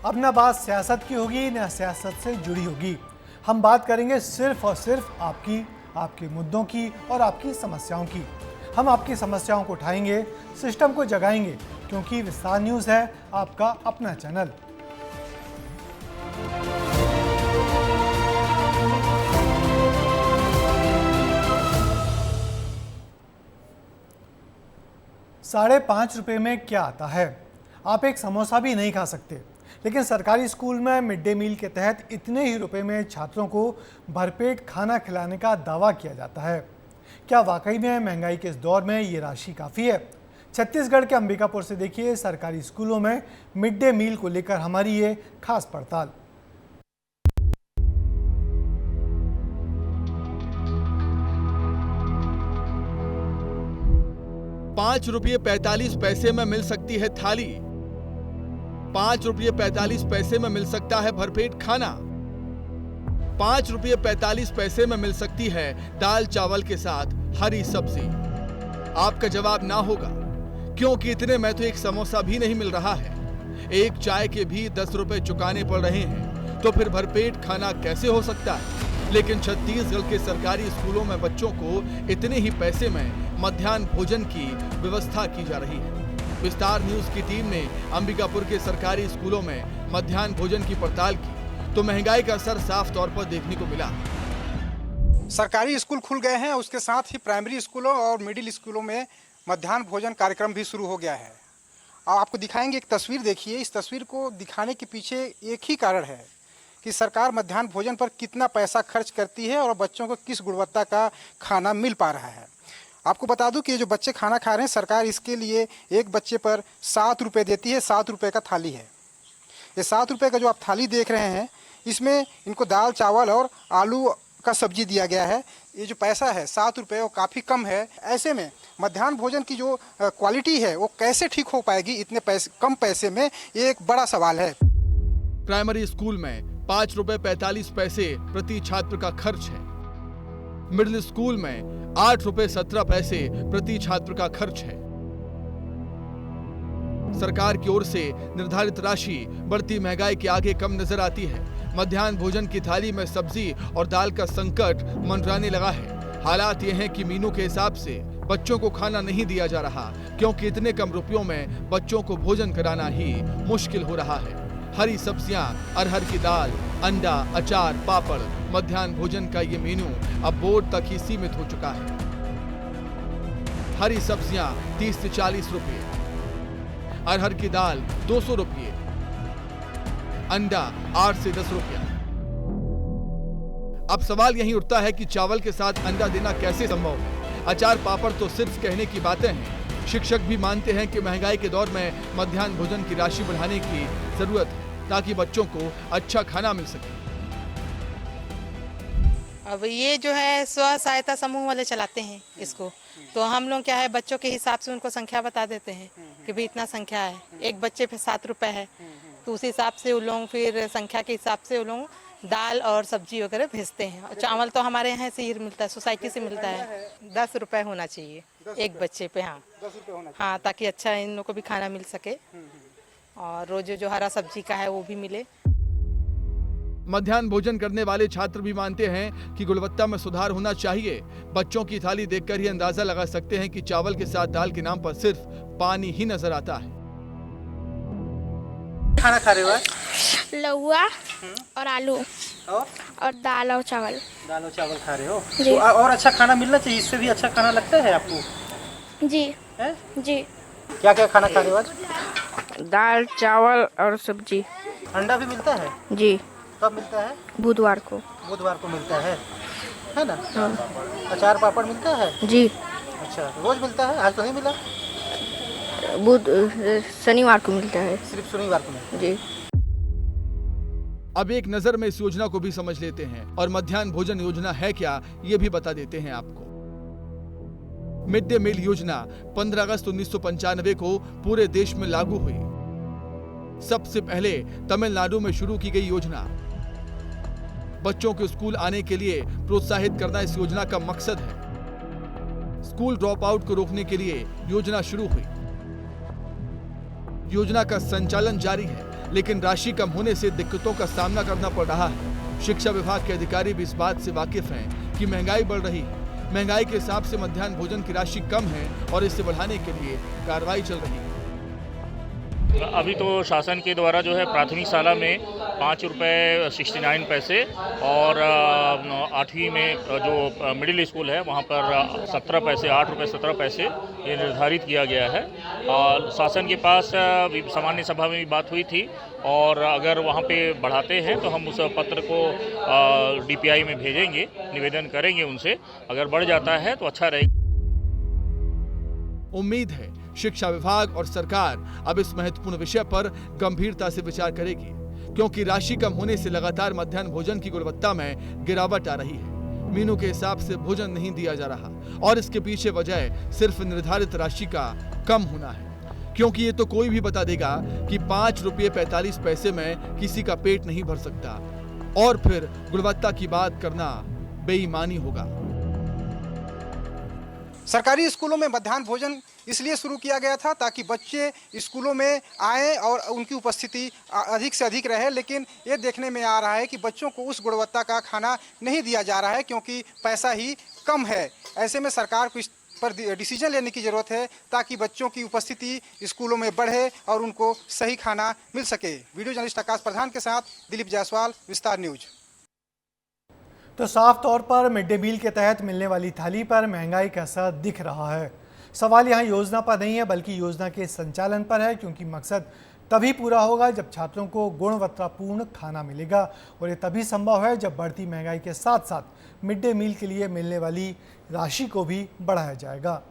अब ना बात सियासत की होगी ना सियासत से जुड़ी होगी। हम बात करेंगे सिर्फ और सिर्फ आपके मुद्दों की और आपकी समस्याओं की। हम आपकी समस्याओं को उठाएंगे, सिस्टम को जगाएंगे, क्योंकि विस्तार न्यूज़ है आपका अपना चैनल। ₹5.5 में क्या आता है? आप एक समोसा भी नहीं खा सकते, लेकिन सरकारी स्कूल में मिड डे मील के तहत इतने ही रुपए में छात्रों को भरपेट खाना खिलाने का दावा किया जाता है। क्या वाकई में महंगाई के इस दौर में ये राशि काफ़ी है? छत्तीसगढ़ के अंबिकापुर से देखिए सरकारी स्कूलों में मिड डे मील को लेकर हमारी ये खास पड़ताल। ₹5.45 में मिल सकती है थाली। ₹5.45 में मिल सकता है भरपेट खाना। ₹5.45 में मिल सकती है दाल चावल के साथ हरी सब्जी। आपका जवाब ना होगा, क्योंकि इतने में तो एक समोसा भी नहीं मिल रहा है। एक चाय के भी 10 रुपए चुकाने पड़ रहे हैं, तो फिर भरपेट खाना कैसे हो सकता है? लेकिन छत्तीसगढ़ के सरकारी स्कूलों में बच्चों को इतने ही पैसे में मध्याह्न भोजन की व्यवस्था की जा रही है। विस्तार न्यूज की टीम ने अंबिकापुर के सरकारी स्कूलों में मध्याह्न भोजन की पड़ताल की, तो महंगाई का असर साफ तौर पर देखने को मिला। सरकारी स्कूल खुल गए हैं, उसके साथ ही प्राइमरी स्कूलों और मिडिल स्कूलों में मध्याह्न भोजन कार्यक्रम भी शुरू हो गया है। और आपको दिखाएंगे एक तस्वीर, देखिए। इस तस्वीर को दिखाने के पीछे एक ही कारण है कि सरकार मध्याह्न भोजन पर कितना पैसा खर्च करती है और बच्चों को किस गुणवत्ता का खाना मिल पा रहा है। आपको बता दूं कि ये जो बच्चे खाना खा रहे हैं, सरकार इसके लिए एक बच्चे पर 7 रुपये देती है। 7 रुपये का थाली है। ये 7 रुपये का जो आप थाली देख रहे हैं, इसमें इनको दाल चावल और आलू का सब्जी दिया गया है। ये जो पैसा है 7 रुपये, वो काफ़ी कम है। ऐसे में मध्याह्न भोजन की जो क्वालिटी है वो कैसे ठीक हो पाएगी इतने कम पैसे में, ये एक बड़ा सवाल है। प्राइमरी स्कूल में ₹5.45 प्रति छात्र का खर्च है। मिडिल स्कूल में ₹8.17 प्रति छात्र का खर्च है। सरकार की ओर से निर्धारित राशि बढ़ती महंगाई के आगे कम नजर आती है। मध्याह्न भोजन की थाली में सब्जी और दाल का संकट मंडराने लगा है। हालात ये हैं कि मीनू के हिसाब से बच्चों को खाना नहीं दिया जा रहा, क्योंकि इतने कम रुपयों में बच्चों को भोजन कराना ही मुश्किल हो रहा है। हरी सब्जियां, अरहर की दाल, अंडा, अचार, पापड़, मध्याह्न भोजन का ये मेनू अब बोर्ड तक ही सीमित हो चुका है। हरी सब्जियां 30 से 40 रुपये, अरहर की दाल 200 रुपये, अंडा 8 से 10 रुपया। अब सवाल यही उठता है कि चावल के साथ अंडा देना कैसे संभव है? अचार पापड़ तो सिर्फ कहने की बातें हैं। शिक्षक भी मानते हैं कि महंगाई के दौर में मध्याह्न भोजन की राशि बढ़ाने की जरूरत है, ताकि बच्चों को अच्छा खाना मिल सके। अब ये जो है स्व सहायता समूह वाले चलाते हैं इसको, तो हम लोग क्या है बच्चों के हिसाब से उनको संख्या बता देते हैं कि भाई इतना संख्या है, एक बच्चे पे 7 रुपए है, तो उस हिसाब से उन लोग फिर संख्या के हिसाब से उन लोग दाल और सब्जी वगैरह भेजते हैं। और चावल तो हमारे यहाँ से ही मिलता है, सोसाइटी से मिलता है। 10 रुपए होना चाहिए एक बच्चे पे। हाँ 10 रुपये होना चाहिए। हाँ, ताकि अच्छा इन लोग को भी खाना मिल सके और रोज जो हरा सब्जी का है वो भी मिले। मध्याह्न भोजन करने वाले छात्र भी मानते हैं कि गुणवत्ता में सुधार होना चाहिए। बच्चों की थाली देखकर ही अंदाजा लगा सकते हैं कि चावल के साथ दाल के नाम पर सिर्फ पानी ही नजर आता है। खाना खा रहे हो? लौआ और आलू और दाल और चावल। दाल और चावल खा रहे हो? जी। तो और अच्छा खाना मिलना चाहिए, इससे भी अच्छा खाना लगता है आपको? जी है? जी। क्या क्या खाना खा रहे हो आज? दाल चावल और सब्जी। अंडा भी मिलता है? जी। कब मिलता है? बुधवार को। बुधवार को मिलता है ना? हाँ। अचार पापड़ मिलता है? जी। अच्छा, रोज मिलता है? आज तो नहीं मिला? शनिवार को मिलता है। सिर्फ शनिवार को मिलता है? जी। अब एक नजर में इस योजना को भी समझ लेते हैं और मध्याह्न भोजन योजना है क्या, ये भी बता देते हैं आपको। मिड डे मील योजना 15 अगस्त 1995 को पूरे देश में लागू हुई। सबसे पहले तमिलनाडु में शुरू की गई योजना। बच्चों को स्कूल आने के लिए प्रोत्साहित करना इस योजना का मकसद है। स्कूल ड्रॉप आउट को रोकने के लिए योजना शुरू हुई। योजना का संचालन जारी है, लेकिन राशि कम होने से दिक्कतों का सामना करना पड़ रहा है। शिक्षा विभाग के अधिकारी भी इस बात से वाकिफ हैं कि महंगाई बढ़ रही है। महंगाई के हिसाब से मध्याह्न भोजन की राशि कम है और इसे बढ़ाने के लिए कार्रवाई चल रही है। अभी तो शासन के द्वारा जो है प्राथमिक शाला में 5 रुपये 69 पैसे और 8वीं में जो मिडिल स्कूल है वहाँ पर 17 पैसे 8 रुपये 17 पैसे ये निर्धारित किया गया है। और शासन के पास सामान्य सभा में भी बात हुई थी और अगर वहाँ पे बढ़ाते हैं तो हम उस पत्र को DPI में भेजेंगे, निवेदन करेंगे उनसे। अगर बढ़ जाता है तो अच्छा रहेगा। उम्मीद है शिक्षा विभाग और सरकार अब इस महत्वपूर्ण विषय पर गंभीरता से विचार करेगी, क्योंकि राशि कम होने से लगातार मध्याह्न भोजन की गुणवत्ता में गिरावट आ रही है। मीनू के हिसाब से भोजन नहीं दिया जा रहा और इसके पीछे वजह सिर्फ निर्धारित राशि का कम होना है, क्योंकि ये तो कोई भी बता देगा कि 5 रुपये 45 पैसे में किसी का पेट नहीं भर सकता और फिर गुणवत्ता की बात करना बेईमानी होगा। सरकारी स्कूलों में मध्याह्न भोजन इसलिए शुरू किया गया था ताकि बच्चे स्कूलों में आएँ और उनकी उपस्थिति अधिक से अधिक रहे, लेकिन ये देखने में आ रहा है कि बच्चों को उस गुणवत्ता का खाना नहीं दिया जा रहा है क्योंकि पैसा ही कम है। ऐसे में सरकार को इस पर डिसीजन लेने की ज़रूरत है ताकि बच्चों की उपस्थिति स्कूलों में बढ़े और उनको सही खाना मिल सके। वीडियो जर्नलिस्ट आकाश प्रधान के साथ दिलीप जायसवाल, विस्तार न्यूज। तो साफ तौर पर मिड डे मील के तहत मिलने वाली थाली पर महंगाई का असर दिख रहा है। सवाल यहाँ योजना पर नहीं है बल्कि योजना के संचालन पर है, क्योंकि मकसद तभी पूरा होगा जब छात्रों को गुणवत्तापूर्ण खाना मिलेगा और ये तभी संभव है जब बढ़ती महंगाई के साथ साथ मिड डे मील के लिए मिलने वाली राशि को भी बढ़ाया जाएगा।